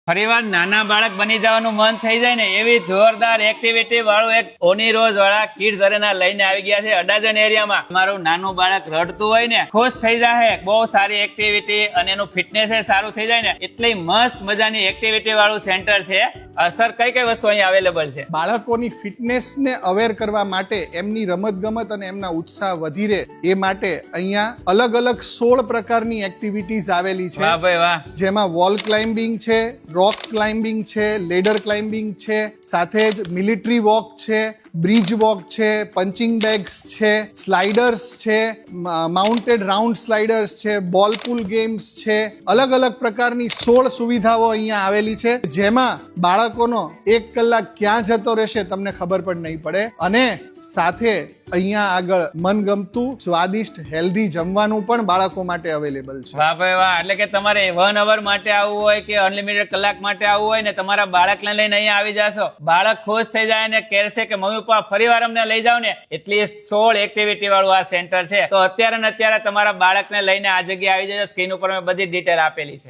ફરીવાર નાના બાળક બની જવાનું મન થઈ જાય ને એવી જોરદાર એક્ટિવિટી વાળું એક ઓની રોઝ વાળા કિડ્સ અરેના લઈને આવી ગયા છે અડાજણ એરિયામાં. તમારું નાનું બાળક રડતું હોય ને ખુશ થઈ જાય. બહુ સારી એક્ટિવિટી અને એનું ફિટનેસ સારું થઈ જાય ને એટલી મસ્ત મજાની એક્ટિવિટી વાળું સેન્ટર છે. સર કઈ કઈ વસ્તુ અહીંયા અવેલેબલ છે? બાળકોની ફિટનેસ ને અવેર કરવા માટે, એમની રમત ગમત અને એમના ઉત્સાહ વધી રહે એ માટે અહીંયા અલગ અલગ 16 પ્રકારની એક્ટિવિટીઝ આવેલી છે. વાહ ભાઈ વાહ. જેમાં વોલ ક્લાઇમ્બિંગ છે, રોક ક્લાઇમ્બિંગ છે, લેડર ક્લાઇમ્બિંગ છે, સાથે જ મિલિટરી વોક છે, બ્રિજ વોક છે, પંચિંગ બેગ્સ છે, સ્લાઇડર્સ છે, માઉન્ટેડ રાઉન્ડ સ્લાઇડર્સ છે, બોલ પુલ ગેમ્સ છે. અલગ અલગ પ્રકારની 16 સુવિધાઓ અહીંયા આવેલી છે, જેમાં બાળકોનો 1 કલાક ક્યાં જતો રહેશે તમને ખબર પણ નહીં પડે. અને સાથે અહીંયા આગળ મનગમતું સ્વાદિષ્ટ હેલ્ધી જમવાનું પણ બાળકો માટે અવેલેબલ છે. વાહ ભાઈ વાહ. એટલે કે તમારે 1 અવર માટે આવવું હોય કે અનલિમિટેડ કલાક માટે આવવું હોય ને તમારા બાળકને લઈને અહીંયા આવી જાશો, બાળક ખુશ થઈ જાય ને કહેશે કે મમ્મી પપ્પા ફરીવાર અમને લઈ જાવ ને. એટલી 16 એક્ટિવિટી વાળું આ સેન્ટર છે. તો અત્યારે ને અત્યારે તમારા બાળકને લઈને આ જગ્યાએ આવી જજો. સ્ક્રીન ઉપર મેં બધી ડિટેલ આપેલી છે.